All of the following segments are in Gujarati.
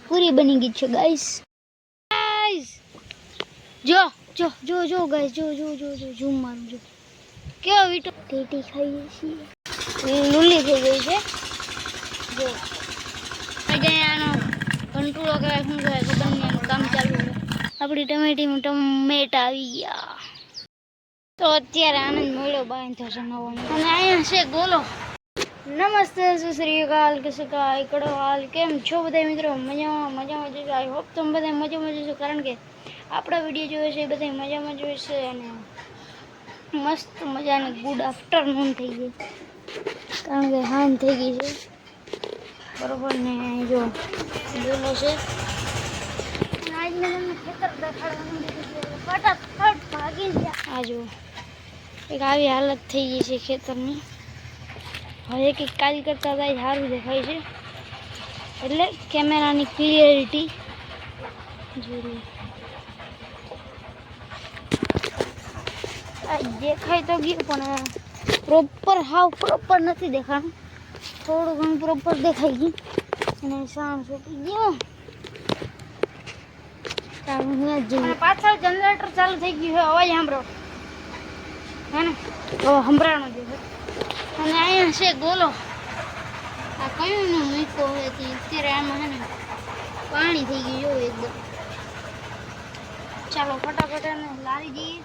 પૂરી બની ગઈ છે ગાઈસ જો જો જો જો ગાઈસ જો જો જો જો ઝૂમ મારું જો કેવો વીટો ટેટી ખાઈએ છીએ લુલી થઈ ગઈ છે જો આજે આનો કંટ્રોલ કરે શું કરે ખબર નહીં એનું કામ ચાલુ છે આપણી ટમેટા આવી ગયા તો અત્યારે આનંદ મળ્યો બાંધો છે નવો અને અહીંયા છે ગોલો નમસ્તે સત શ્રી અકાલ કસકાય કડો હાલ કેમ છો બધા મિત્રો મજામાં જશો આઈ હોપ તમે બધા મજામાં જશો કારણ કે આપણા વિડીયો જોવે છે એ બધા મજામાં જોવે છે અને મસ્ત મજાની ગુડ આફ્ટરનૂન થઈ ગઈ કારણ કે હાન થઈ ગઈ છે બરોબર ને જો ગોલો છે આજ મેં તમને ખેતર દેખાડવાનું ફટાફટ ભાગી ગયા આ જો એક આવી હાલત થઈ ગઈ છે ખેતરની હવે એક કાલ કરતાં તાઈ સારું દેખાય છે એટલે કેમેરાની ક્લિયરિટી જોઈ આ દેખાય તો ગયું પણ પ્રોપર પ્રોપર નથી દેખાણું થોડું ઘણું પ્રોપર દેખાઈ ગયું અને સાણ છૂટી ગયો પાછળ જનરેટર ચાલુ થઈ ગયું છે અવાજ સાંભળો હે ને સંભળાણો જ છે અને અહીંયા છે ગોલો આ કયું નું મૂકો હોય અત્યારે આમાં હે ને પાણી થઈ ગયું જો એકદમ ચાલો ફટાફટ એને લાવી દઈએ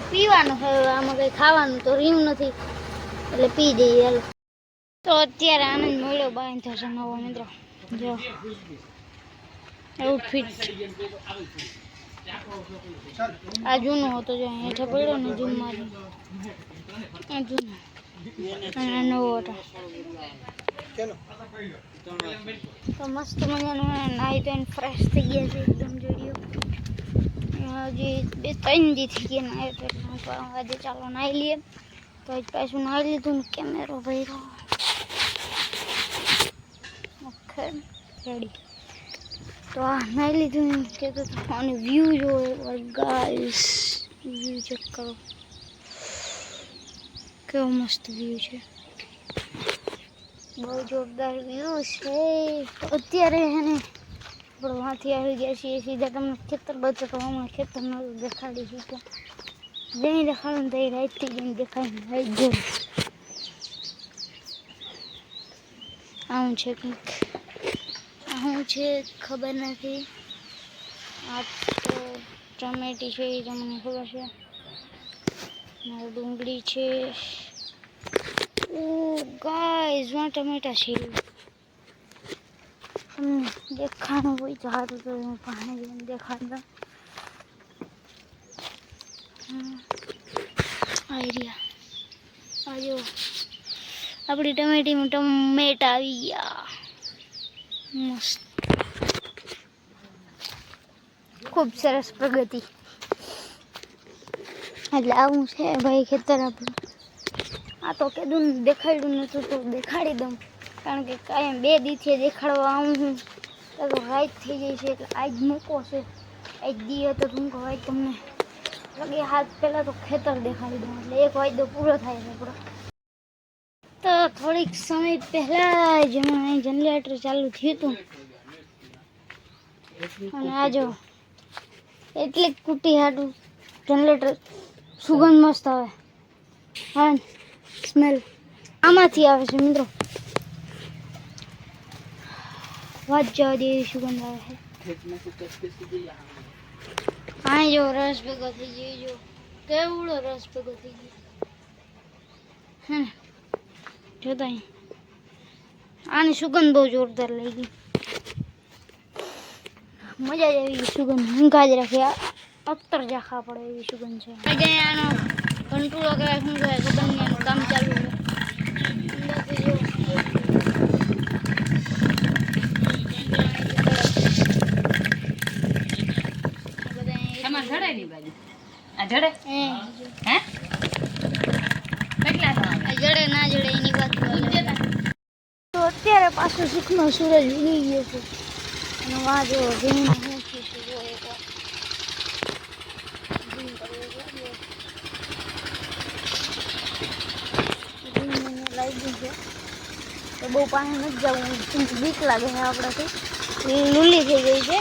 પીવાનું હવે આમાં કંઈ ખાવાનું તો રહ્યું નથી એટલે પી દઈએ હાલો તો અત્યારે આનંદ મળ્યો બાંધો છે નવો મિત્રો જો આઉટફિટ આ જૂનો હતો જો હેઠે પડ્યો ને જૂમ મારી આ જૂનો અને નવો હતો તો મસ્ત મજાનું નાહી તો ફ્રેશ થઈ ગયા છે એકદમ જોડ્યો હજી 2-3 દી થઈ ગયા નાહ્યો એટલે આજે ચાલો નાહી લઈએ તો જ પાછું નાહી લીધું ને કેમેરો ભર્યો ઓકે રેડી તો આ નાહી લીધું એમ કહેતો હતો અને વ્યૂ જો એકવાર ગાઈસ વ્યૂ ચેક કરો કેવો મસ્ત વ્યૂ છે બહુ જોરદાર વ્યૂ છે અત્યારે એને આપણે વાંથી આવી ગયા છીએ સીધા તમને ખેતર બધું તો હમણાં ખેતરમાં દેખાડીશું તો જઈ દેખાડું તો એ રાઈટથી જઈને દેખાડીને રાઈટ જો આવું છે કંઈક શું છે ખબર નથી આ તો ટમેટી છે એ તમને ખબર છે ડુંગળી છે ઓ ગાઈસ માં ટમેટા છે તમને દેખાણું હોય તો સારું તો હું પાણી જઈને દેખાડતા આઈડિયા આજો આપણી ટમેટા આવી ગયા મસ્ત ખૂબ સરસ પ્રગતિ એટલે આવું છે ભાઈ ખેતર આપણું આ તો કીધું દેખાડ્યું નતું તો દેખાડી દઉં કારણ કે કાંઈ 2 દીથી દેખાડવા આવું હું તો રાઈટ થઈ જાય છે એટલે આજ મૂકો છે આજ દી હતો ટૂંકો આજ તમને લગે હાથ પહેલાં તો ખેતર દેખાડી દઉં એટલે 1 વાગ્યો પૂરો થાય છે પૂરો તો થોડીક સમય પહેલાં જ જનરેટર ચાલુ થયું હતું અને આ જો એટલી કુટી હાટું જનરેટર સુગંધ મસ્ત આવે હા સ્મેલ આમાંથી આવે છે મિત્રો વાત જવા દે એવી સુગંધ આવે છે હા જો રસ ભેગો થઈ ગયો જો કેવડો રસ ભેગો થઈ ગયો હે જોતા આની સુગંધ બહુ જોરદાર લાગી મજા જ આવી સુગંધ ઊંઘા જ રાખી અત્તર જાખા પડે એવી સુગંધ છે આજે આનો કંટ્રોલ કરે શું કરે ખબર નહીં એનું કામ ચાલુ છે જડે ના જડે એની વાત તો અત્યારે પાછું સુખનો સૂરજ ઉગી ગયો છે અને વાં જો જમીન શું થયું છે જો એક લાગી છે તો બહુ પાણી નથી જવું, કેમ કે બીક લાગે છે આપણાથી. લૂલી થઈ ગઈ છે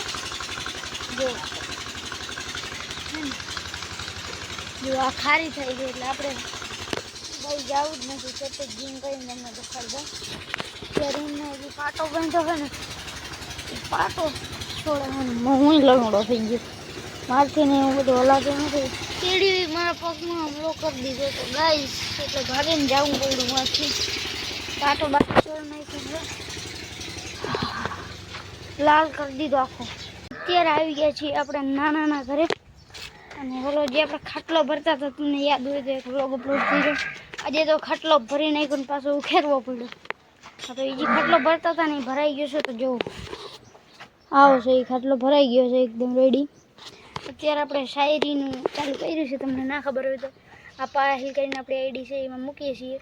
જો આ ખારી થઈ ગઈ એટલે આપણે ભાઈ જવું જ નથી. સતત જીમ કરીને અમને દેખાડતા ત્યારે એમને હજી પાટો બાંધ્યો હોય ને પાટો છોડવાનો હું લણડો થઈ ગયો મારથી ને એવું બધું હલાતું નથી. કેડી મારા પગમાં હમલો કરી દીધો તો ગાઈસ એટલે ભાગીને જવું પડ્યું મારથી. પાટો બાટો છોડ નાખ્યો લાલ કરી દીધો આખો. અત્યારે આવી ગયા છીએ આપણે નાના ઘરે અને ઓલો જે આપણે ખાટલો ભરતા હતા તમને યાદ હોય તો એક વ્લોગ અપલોડ કર્યો. આજે તો ખાટલો ભરી નાખ્યો ને પાછો ઉખેરવો પડ્યો. હા તો એ જે ખાટલો ભરતા હતા ને એ ભરાઈ ગયો છે તો જો આવો છે એ ખાટલો ભરાઈ ગયો છે એકદમ રેડી. અત્યારે આપણે શાયરીનું ચાલુ કર્યું છે, તમને ના ખબર હોય તો આ પાહિલ કરીને આપણી આઈડી છે એમાં મૂકીએ છીએ.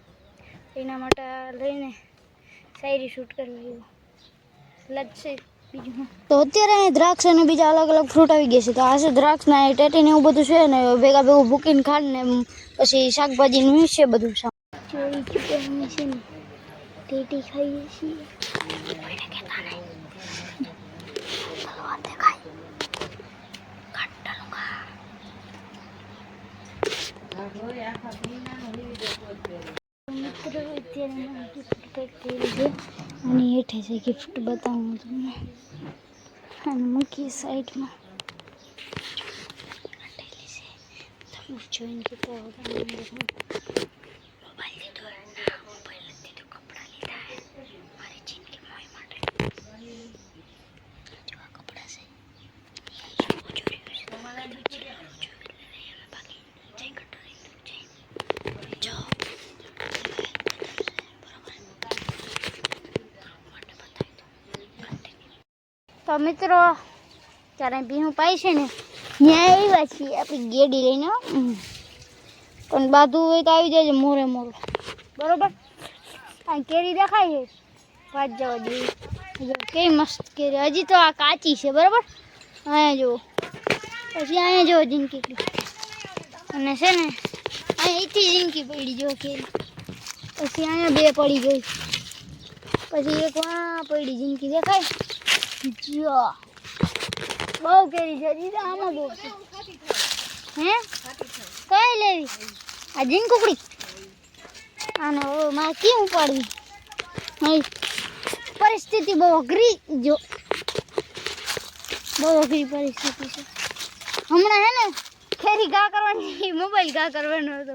એના માટે લઈને શાયરી શૂટ કરવી લગશે બીજું. તો અત્યારે અહીં દ્રાક્ષ અને બીજા અલગ અલગ ફ્રૂટ આવી ગયા છે. તો આ છે દ્રાક્ષના એ ટેટીને એવું બધું છે ને ભેગા ભેગું ભૂકીને ખાંડ ને પછી શાકભાજીનું છે બધું. જોઈ ચૂકે અમે છે ને ટેટી ખાઈએ છીએ. મિત્રો અત્યારે ગિફ્ટ પેક કરી છે અને હેઠે છે ગિફ્ટ બતાવું તમને અને મૂકી સાઈડમાં જોઈને કેટલા મોબાઈલ લીધો મોબાઈલ નથી તો કપડાં લીધા મારી જિંદગી મોય માટે જેવા કપડાં છે તો મિત્રો ત્યારે ભીનું પાય છે ને ત્યાં આવ્યા છીએ આપણી ગેડી લઈને પણ બાધું હોય તો આવી જાય મોરે મોરો બરોબર. આ કેરી દેખાય છે વાત જવા જેવી કેવી મસ્ત કેરી. હજી તો આ કાચી છે બરાબર. અહીંયા જુઓ પછી અહીંયા જુઓ જિંદગી અને છે ને અહીંથી જિંદગી પડી જો કેરી પછી અહીંયા બે પડી ગઈ પછી એક વાં પડી જિંદગી દેખાય જો બહુ કેરી છે હજી તો આમાં બહુ છે. હે કઈ લેવી આ જીન કુકડી આનો મારે કેમ ઉપાડવી નહીં પરિસ્થિતિ બહુ અઘરી જો બહુ અઘરી પરિસ્થિતિ છે. હમણાં હે ને ખેરી ઘા કરવાની મોબાઈલ ઘા કરવાનો હતો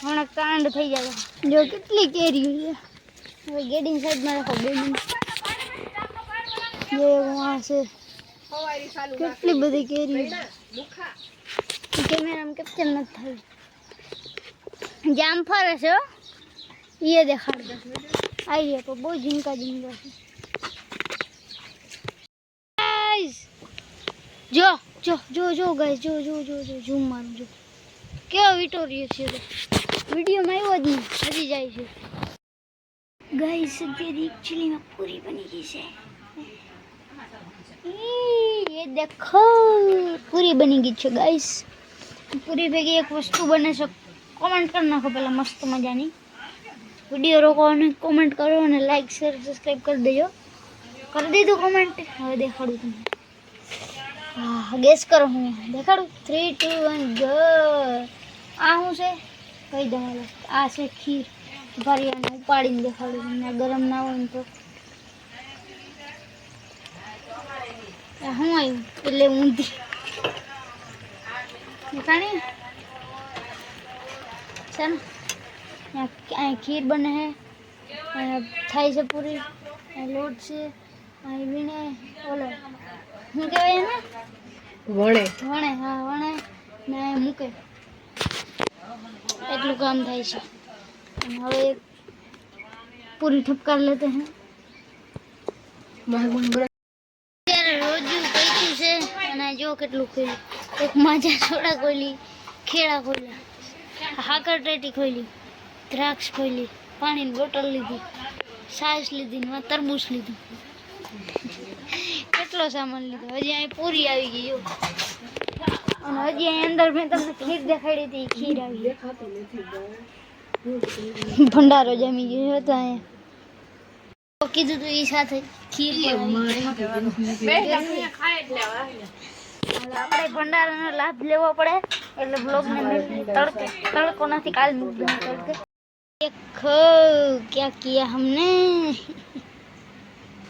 હમણાં કાંડ થઈ જાય જો કેટલી કેરી છે. હવે ગેડિંગ સાઈડમાં રાખો ગેડિંગ જે વहाँ છે કેટલી બધી કેરી કેમેરામાં કેપ્ચર નથી થયું. જામફળ છે એ દેખાડતો આવીએ તો બહુ ઝીંકા છે. જો જો જો જો ગાઈસ જો જો જો જો ઝૂમ મારું જો કેવો વિટોરિયો છે વિડીયોમાં આવ્યો જ નહીં હજી જાય છે. ગાઈસ અત્યારે એકચ્યુઅલીમાં પૂરી બની ગઈ છે. ये देखो पूरी बनी गई है गाइस. पूरी भेगी एक वस्तु बने से कमेंट करना को पहले मस्त मजा नहीं वीडियो रोको ने कमेंट करो ने लाइक शेयर सब्सक्राइब कर देजो. कर दीधું कमेंट. હવે દેખાડું તમને. હા ગેસ કરો હું દેખાડું 3 2 1 ગો. આ હું છે કહી દઉં આ છે ખીર ભરિયાને ઉપાડીને દેખાડું તમને ગરમ ના હોય ને તો હું આવ્યું એટલે ઊંધી દેખાણી છે ને અહીં ખીર બને છે થાય છે પૂરી લોટ છે અહીં વીણે ઓલો શું કહેવાય એને વણે વણે હા વણે ને મૂકે એટલું કામ થાય છે. અને હવે પૂરી ઠપકાર લેતે હે જો કેટલું ખોલ્યું એક માજા સોડા ખોલી ખેડા ખોલ્યા હાકર ટેટી ખોલી દ્રાક્ષ ખોલી પાણીની બોટલ લીધી છાશ લીધી ને તરબૂચ લીધું કેટલો સામાન લીધો. હજી અહીં પૂરી આવી ગઈ જો અને હજી અહીં અંદર મેં તમને ખીર દેખાડી હતી ખીર આવી ભંડારો જમી ગયો હતો અહીંયા. કીધું તું એ સાથે ખીર આપણે ભંડારાનો લાભ લેવો પડે એટલે બ્લોગને તડકો નથી કાલ મૂકજો તડકે. क्या किया हमने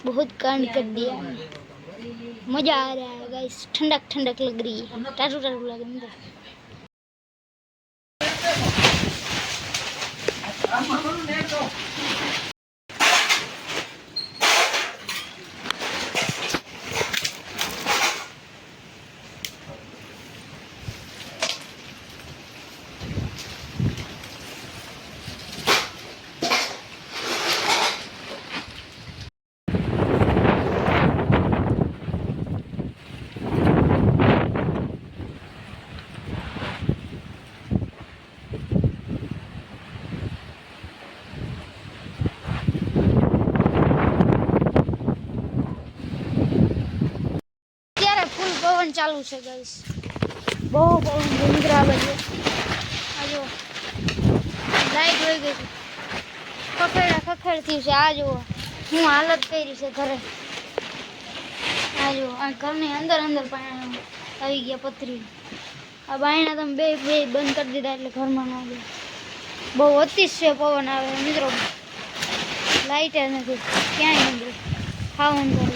बहुत कांड कर दिया. मजा आ रहा है गाइस. ठंडक ठंडक लग रही है. टाटू टाटू लगे मुझे. પવન ચાલુ છે ગાઈસ. બહુ પવન ડુંગરા બાજુ. આ જો લાઈટ વહી ગઈ છે. ખખેડ થયું છે. આ જો હું હાલત કરી છે ઘરે. આ જો આ ઘરની અંદર પાણી આવી ગયા પથરી. આ બાયણા તમે બે બંધ કરી દીધા એટલે ઘરમાં ન આવે. બહુ અતિશય પવન આવે મિત્રો. લાઈટ નથી ક્યાંય અંદર ખાવ અંદર.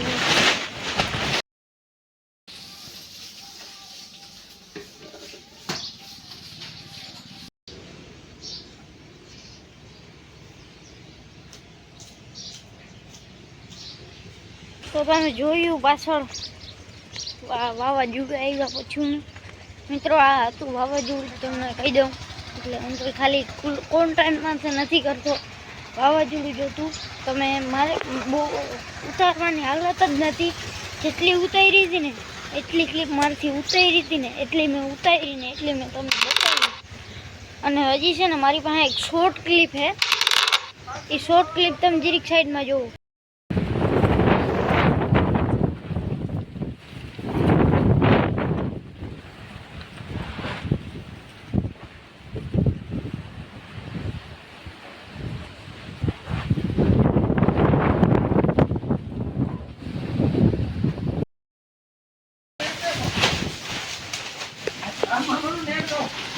તો તમે જોયું પાછળ વાવાઝોડું આવ્યા પછી મિત્રો આ હતું વાવાઝોડું. તમને કહી દઉં એટલે હું તો ખાલી કોન્ટેન્ટમાંથી નથી કરતો. વાવાઝોડું જોતું તમે મારે બહુ ઉતારવાની હાલત જ નથી. જેટલી ઉતારી હતી ને એટલી ક્લિપ મારાથી ઉતારી હતી ને એટલી મેં ઉતારીને એટલી મેં તમને બતાવી. અને હજી છે ને મારી પાસે એક શોર્ટ ક્લિપ છે. એ શોર્ટ ક્લિપ તમે જીરીક સાઈડમાં જોવો.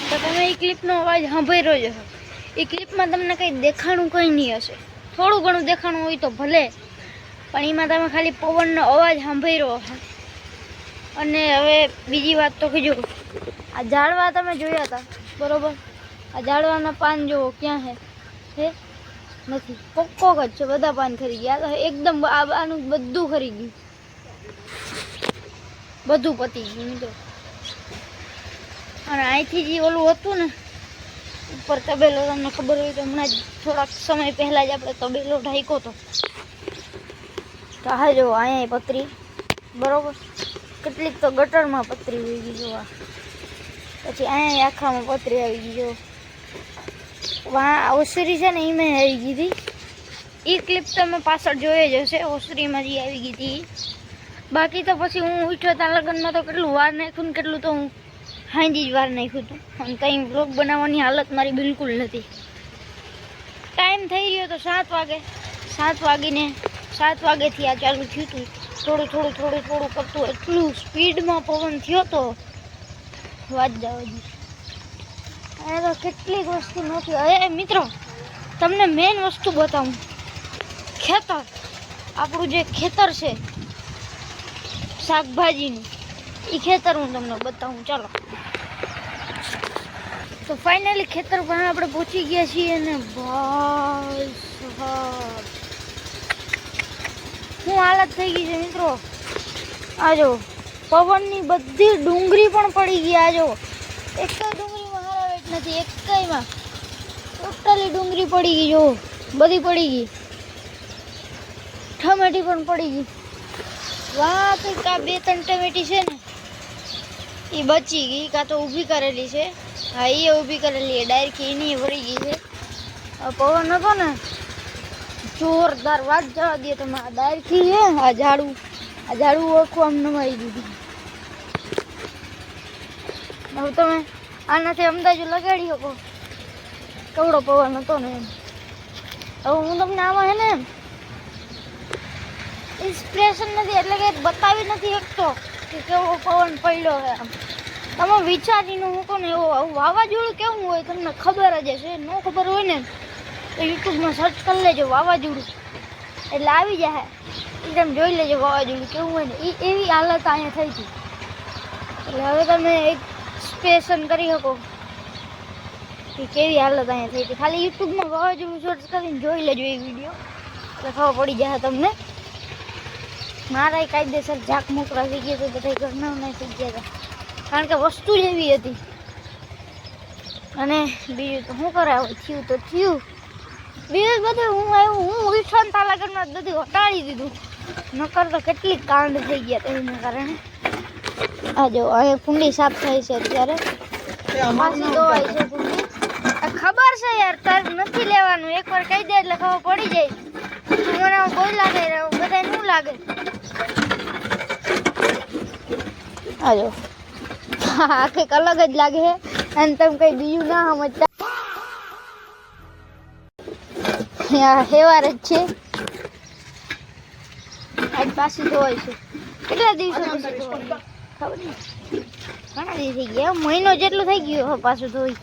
તો તમે એ ક્લિપનો અવાજ સાંભળ્યો જ હશે. એ ક્લિપમાં તમને કંઈ દેખાણું કંઈ નહીં હશે. થોડું ઘણું દેખાણું હોય તો ભલે, પણ એમાં તમે ખાલી પવનનો અવાજ સાંભળ્યો હશે. અને હવે બીજી વાત તો કીજો, આ ઝાડવા તમે જોયા હતા બરોબર. આ ઝાડવાના પાન જુઓ ક્યાં હે નથી. કોક જ છે. બધા પાન ખરી ગયા. એકદમ આનું બધું ખરી ગયું. બધું પતી ગયું મિત્રો. અને અહીંથી જે ઓલું હતું ને ઉપર તબેલો, તમને ખબર હોય તો હમણાં જ થોડાક સમય પહેલાં જ આપણે તબેલો ઢાંક્યો હતો. તો હા જો અહીંયા પતરી બરોબર. કેટલીક તો ગટરમાં પતરી હોઈ ગઈ જોવા. પછી અહીંયા આખામાં પતરી આવી ગઈ જો. ઓસરી છે ને એમાં આવી ગઈ હતી. એ ક્લિપ તમે પાછળ જોઈ જ હશે. ઓસરીમાં જે આવી ગઈ હતી. બાકી તો પછી હું ઉઠ્યો ત્યાં લગ્નમાં તો કેટલું વાર નાખ્યું ને કેટલું તો હું હાંજી જ વાર નાખ્યું હતું. અને કંઈ વ્લોગ બનાવવાની હાલત મારી બિલકુલ નથી. ટાઈમ થઈ રહ્યો તો 7 વાગે. 7 વાગેથી આ ચાલુ થયું હતું. થોડું કરતું એટલું સ્પીડમાં પવન થયો તો વાત જવા દે. અને તો કેટલીક વસ્તુ નથી. હવે મિત્રો તમને મેઇન વસ્તુ બતાવું. ખેતર, આપણું જે ખેતર છે શાકભાજીનું, એ ખેતર હું તમને બતાવું. ચાલો. તો ફાઇનલી ખેતર પર આપણે પહોંચી ગયા છીએ. અને ભાઈ સાહેબ શું હાલત થઈ ગઈ છે મિત્રો. આ જો પવનની બધી ડુંગળી પણ પડી ગઈ. આ જો એક ડુંગળીમાં હરાવેટ નથી. એકમાં ટોટલી ડુંગળી પડી ગઈ. જો બધી પડી ગઈ. ટમેટી પણ પડી ગઈ. વાહ, કંઈક આ 2-3 ટમેટી છે ને એ બચી ગઈ. કાં તો ઊભી કરેલી છે. હા, એ ઊભી કરેલી ડાયરેક્ટ એની ભરી ગઈ છે. પવન હતો ને જોરદાર. વાત જવા દે તમે. આ ડાયરેક્ટ છે આ ઝાડું આખું આમ નમાઈ દીધું. હવે તમે આનાથી અંદાજો લગાડી શકો કેવડો પવન હતો ને એમ. હવે હું તમને આમાં હે ને ઇન્સ્પિરેશન નથી એટલે કે બતાવી નથી શકતો કે કેવો પવન પડ્યો છે આમ. તમે વિચારીને હું કહું ને એવું વાવાઝોડું કેવું હોય તમને ખબર જ હશે. ન ખબર હોય ને તો યુટ્યુબમાં સર્ચ કરી લેજો વાવાઝોડું એટલે આવી જાય. એ તમે જોઈ લેજો વાવાઝોડું કેવું હોય ને એવી હાલત અહીંયા થઈ હતી. એટલે હવે તમે એક્સપ્રેશન કરી શકો કે કેવી હાલત અહીંયા થઈ હતી. ખાલી યુટ્યુબમાં વાવાઝોડું સર્ચ કરીને જોઈ લેજો એ વિડીયો એટલે ખબર પડી જાય તમને. મારા કાયદેસર ઝાક મોકરા થઈ ગયા તો બધા ઘરના નહીં થઈ ગયા હતા કારણ કે વસ્તુ જ એવી હતી. અને બીજું તો શું કરાવે થયું તો થયું. બીજું બધું હું વિઠ્ઠલ તાલાગઢમાં બધું હટાડી દીધું. નકર તો કેટલી કાંડ થઈ ગયા હતા એના કારણે. આ જો અહીંયા કુંડી સાફ થાય છે અત્યારે. પાછી ધોવાય છે કુંડી. ખબર છે યાર તાર નથી લેવાનું. એકવાર કહી દે એટલે ખબર પડી જાય. મને કોઈ લાગે બધા શું લાગે. આ જો આ કંઈક અલગ જ લાગે છે અને તમે કંઈ બીજું ના સમજતા. હેવાર જ છે. આજ પાછી ધોવાય છે. કેટલા દિવસો પછી ધોવાય ખબર નહીં. ઘણા દિવસ થઈ ગયા. મહિનો જેટલું થઈ ગયું હવે પાછું ધોઈ.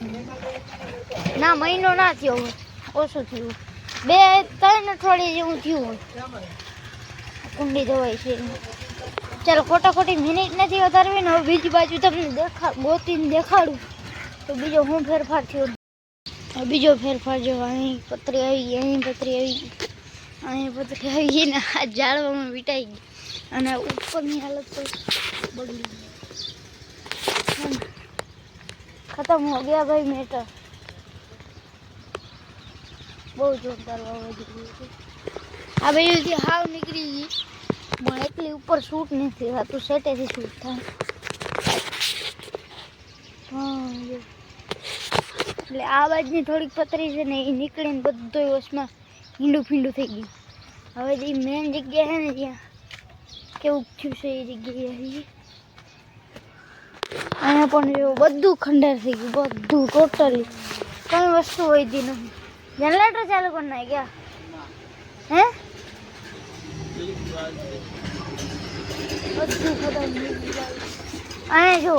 ના મહિનો ના થયો હોય ઓછું થયું. 2-3 અઠવાડિયે જેવું થયું હોય કુંડી ધોવાય છે. ચાલો ખોટી મિનિટ નથી વધારવી ને. હવે બીજી બાજુ તમને ગોતીને દેખાડું તો બીજો હું ફેરફાર થયો. બીજો ફેરફાર જો અહીં પતરી આવી ગઈ, અહીં પતરી આવી ગઈ, અહીં પતરી આવી ગઈ ને આ ઝાડવામાં વીટાઈ ગઈ અને ઉપરની હાલત તો બગડી ગઈ. ખતમ હો ગયા ભાઈ મેટર. બહુ જોરદાર વાવાઝોડું છે. આ બાજુથી હાવ નીકળી ગઈ પણ એટલી ઉપર શૂટ નથી થતું. સેટેથી શૂટ થાય. હા એટલે આ બાજુની થોડીક પતરી છે ને એ નીકળીને બધું વસમાં હિંડું ફીંડું થઈ ગયું. હવે જે મેન જગ્યા છે ને ત્યાં કેવું થયું છે એ જગ્યાએ અહીંયા પણ જો બધું ખંડેર થઈ ગયું. બધું ટોટલી કઈ વસ્તુ હોય જ નથી. જનરેટર ચાલુ કરી નાખી ગયા હે બધું ખતમ. અહીંયા જો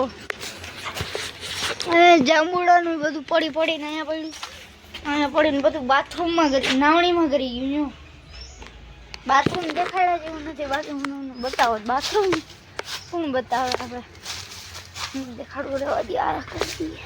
જાંબુડાનું બધું પડીને અહીંયા પડ્યું. અહીંયા પડીને બધું બાથરૂમમાં કરી નાવણીમાં કરી ગયું. બાથરૂમ દેખાડ્યા જેવું નથી. બાથરૂમ બતાવો બાથરૂમ શું બતાવે આપણે દેખાડવું રહેવા દે. આ કરી દઈએ.